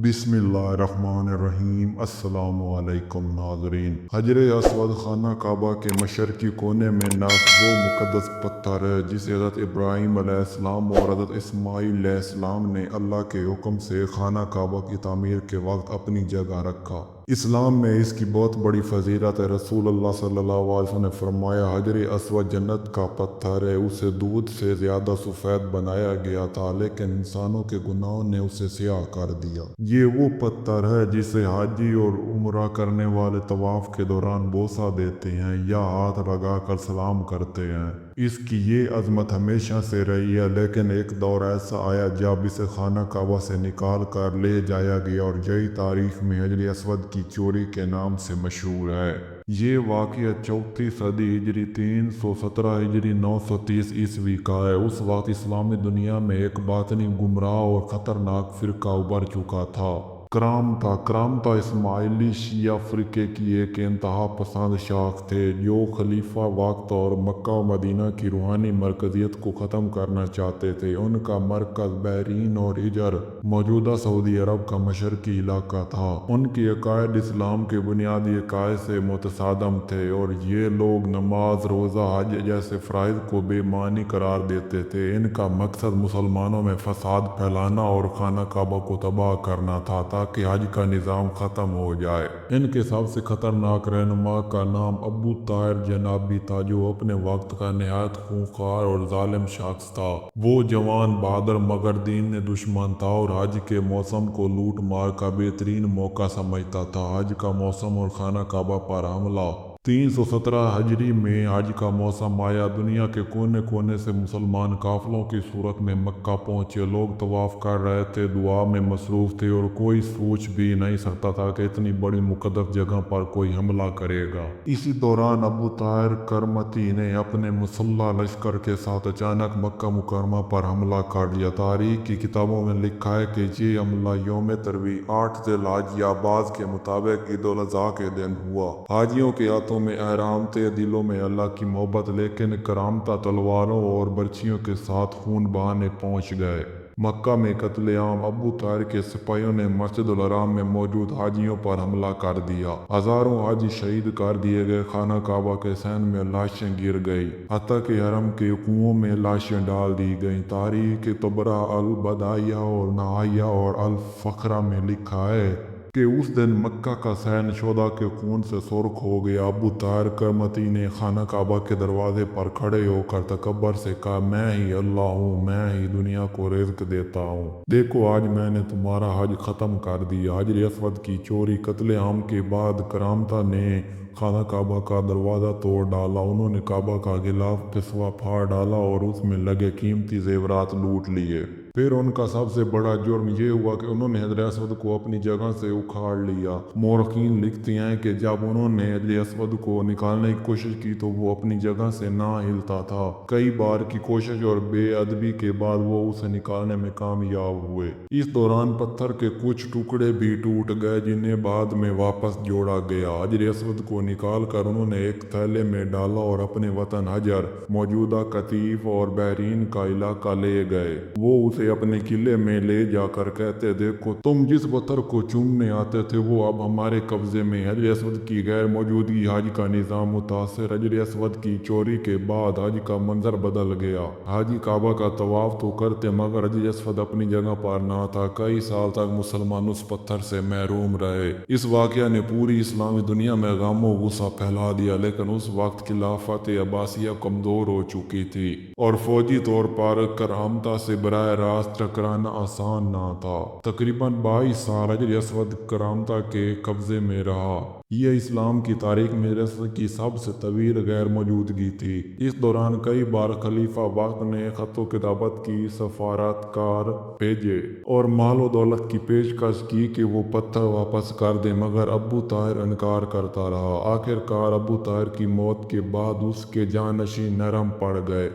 बिस्मिल्लाहिर्रहमानिर्रहीम। अस्सलाम वालेकुम नाज़रीन। हजर असवद खाना काबा के मशरकी कोने में नस्ब वो मुक़द्दस पत्थर है जिसे हज़रत इब्राहीम अलैहिस्सलाम और हज़रत इस्माईल अलैहिस्सलाम ने अल्लाह के हुक्म से खाना काबा की तामीर के वक्त अपनी जगह रखा। इस्लाम में इसकी बहुत बड़ी फजीलत है। रसूलुल्लाह सल्लल्लाहु अलैहि वसल्लम ने फरमाया, हजर असवद जन्नत का पत्थर है, उसे दूध से ज़्यादा सफ़ेद बनाया गया था, लेकिन इंसानों के गुनाहों ने उसे स्याह कर दिया। ये वो पत्थर है जिसे हाजी और उम्रा करने वाले तवाफ के दौरान बोसा देते हैं या हाथ लगाकर सलाम करते हैं। इसकी ये अजमत हमेशा से रही है, लेकिन एक दौर ऐसा आया जब इसे खाना काबा से निकाल कर ले जाया गया और यही तारीख में हजर असवद की चोरी के नाम से मशहूर है। ये वाक़या चौथी सदी हिजरी 317 हिजरी 930 ईस्वी का है। उस वक्त इस्लामी दुनिया में एक बातनी गुमराह और ख़तरनाक फ़िरका उभर चुका था। करामता इस्माइली शिया फ़िरके की एक इंतहा पसंद शाख थे जो खलीफा वक्त और मक्का और मदीना की रूहानी मरकज़ियत को ख़त्म करना चाहते थे। उनका मरकज़ बहरीन और हिजर मौजूदा सऊदी अरब का मशरकी इलाका था। उनके अकायद इस्लाम के बुनियादी अकायद से मुतसादम थे और ये लोग नमाज, रोज़ा, हज जैसे फ़राइज़ को बेमानी करार देते थे। इनका मकसद मुसलमानों में फसाद फैलाना और खाना काबा को तबाह करना था ताकि हज का निज़ाम ख़त्म हो जाए। इनके सबसे ख़तरनाक रहनुमा का नाम अबू ताहिर जनाबी था, जो अपने वक्त का नहायत खूंखार और जालिम शख्स था। वो जवान, बहादुर मगर दीन दुश्मन था और हज के मौसम को लूट मार का बेहतरीन मौका समझता था। हज का मौसम और खाना काबा पर हमला। 317 हजरी में हज का मौसम आया। दुनिया के कोने कोने से मुसलमान काफिलों की सूरत में मक्का पहुंचे। लोग तवाफ कर रहे थे, दुआ में मसरूफ़ थे और कोई सोच भी नहीं सकता था कि इतनी बड़ी मुकद्दस जगह पर कोई हमला करेगा। इसी दौरान अबू ताहिर करमती ने अपने मुसल्लह लश्कर के साथ अचानक मक्का मुकरमा पर हमला कर लिया। तारीख की किताबों में लिखा है कि ये हमला यौम तरवी 8 ज़िलहज या बाज़ के मुताबिक ईद उल अज़हा के दिन हुआ। हाजियों के हाथों में अहराम थे, दिलों में अल्लाह की मोहब्बत, लेकिन करामता तलवारों और बर्छियों के साथ खून बहाने पहुंच गए। मक्का में कत्लेआम। अबू ताहिर के सिपाहियों ने मस्जिदुल हराम में मौजूद हाजियों पर हमला कर दिया। हजारों हाजी शहीद कर दिए गए। खाना काबा के सहन में लाशें गिर गई, हत्ता कि हरम के कुओं में लाशें डाल दी गईं। तारीख के तबरा, अल बदाइया और नहाया और अल फखरा में लिखा है कि उस दिन मक्का का सहन शोदा के खून से सुर्ख हो गया। अबू ताहिर करमती ने खाना काबा के दरवाजे पर खड़े होकर तकब्बर से कहा, मैं ही अल्लाह हूँ, मैं ही दुनिया को रिज़्क देता हूँ। देखो, आज मैंने तुम्हारा हज ख़त्म कर दिया। हजर असवद की चोरी। कत्लेआम के बाद करामता ने खाना काबा का दरवाज़ा तोड़ डाला। उन्होंने काबा का गिलाफ पिसवा फाड़ डाला और उसमें लगे कीमती जेवरात लूट लिए। फिर उनका सबसे बड़ा जुर्म ये हुआ कि उन्होंने हजर असवद को अपनी जगह से उखाड़ लिया। मौरखीन लिखते हैं कि जब उन्होंने हजर असवद को निकालने की कोशिश की तो वो अपनी जगह से ना हिलता था। कई बार की कोशिश और बेअदबी के बाद वो उसे निकालने में कामयाब हुए। इस दौरान पत्थर के कुछ टुकड़े भी टूट गए जिन्हें बाद में वापस जोड़ा गया। हजर असवद को निकाल कर उन्होंने एक थैले में डाला और अपने वतन हजर, मौजूदा कतीफ और बहरीन का इलाका ले गए। वो उसे अपने किले में ले जाकर कहते, देखो, तुम जिस पत्थर को चूमने आते थे वो अब हमारे कब्जे में। हजर असवद की गैर मौजूदगी हज का निज़ाम मुतासर। हजर असवद की चोरी के बाद हज का मंजर बदल गया। हाजी काबा का तवाफ तो करते मगर हजर असवद अपनी जगह पर ना था। कई साल तक मुसलमान उस पत्थर से महरूम रहे। इस वाक़या ने पूरी इस्लामी दुनिया में गम और गुस्सा फैला दिया, लेकिन उस वक्त खिलाफत अब्बासिया कमज़ोर हो चुकी थी और फौजी तौर पर करामता से बराह रास्त टकराना आसान ना था। तकरीबन 22 साल हजर असवद करामता के कब्जे में रहा। यह इस्लाम की तारीख में हजर असवद की सबसे तवील गैर मौजूदगी थी। इस दौरान कई बार खलीफा वक्त ने खतो किताबत की, सफारतकार भेजे और मालो दौलत की पेशकश की कि वो पत्थर वापस कर दे, मगर अबू ताहिर इनकार करता रहा। आखिरकार अबू ताहिर की मौत के बाद उसके जानशीन नरम पड़ गए।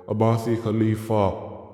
अब्बासी खलीफा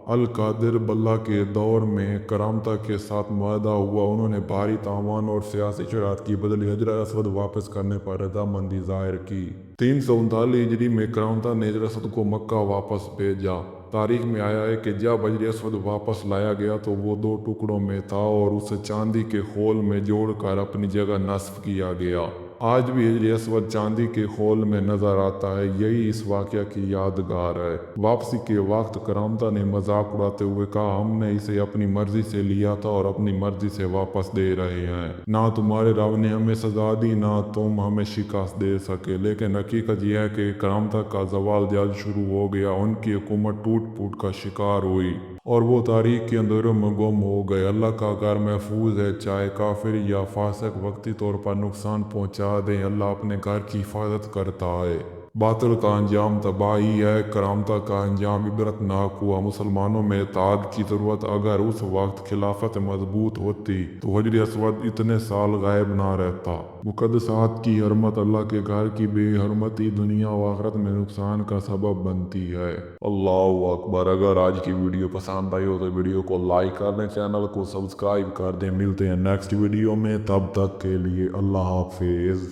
अल कादिर बल्ला के दौर में करामता के साथ मुआहदा हुआ। उन्होंने भारी तावान और सियासी शरारत की बदले हजर असवद वापस करने पर रजामंदी जाहिर की। 339 हिजरी में करामता ने हजर असवद को मक्का वापस भेजा تاریخ میں آیا ہے کہ جب حجر اسود واپس لایا گیا تو وہ 2 ٹکڑوں میں تھا اور اسے چاندی کے خول میں جوڑ کر اپنی جگہ نصب کیا گیا۔ آج بھی حجر اسود چاندی کے خول میں نظر آتا ہے، یہی اس واقعہ کی یادگار ہے۔ واپسی کے وقت کرامتا نے مذاق اڑاتے ہوئے کہا، ہم نے اسے اپنی مرضی سے لیا تھا اور اپنی مرضی سے واپس دے رہے ہیں۔ نہ تمہارے رب نے ہمیں سزا دی، نہ تم ہمیں شکست دے سکے۔ لیکن حقیقت یہ ہے کہ کرامتا کا زوال جلد شروع ہو گیا، ان کی حکومت ٹوٹ پھوٹ کا شکار ہوئی اور وہ تاریخ کے اندھیروں میں گم ہو گئے۔ اللہ کا گھر محفوظ ہے، چاہے کافر یا فاسق وقتی طور پر نقصان پہنچا دیں، اللہ اپنے گھر کی حفاظت کرتا ہے۔ باطل کا انجام تباہی ہے، کرامتا کا انجام عبرتناک ہوا۔ مسلمانوں میں اتحاد کی ضرورت، اگر اس وقت خلافت مضبوط ہوتی تو حجر اسود اتنے سال غائب نہ رہتا۔ مقدسات کی حرمت، اللہ کے گھر کی بے حرمتی دنیا و آخرت میں نقصان کا سبب بنتی ہے۔ اللہ اکبر۔ اگر آج کی ویڈیو پسند آئی ہو تو ویڈیو کو لائک کر دیں، چینل کو سبسکرائب کر دیں۔ ملتے ہیں نیکسٹ ویڈیو میں، تب تک کے لیے اللہ حافظ۔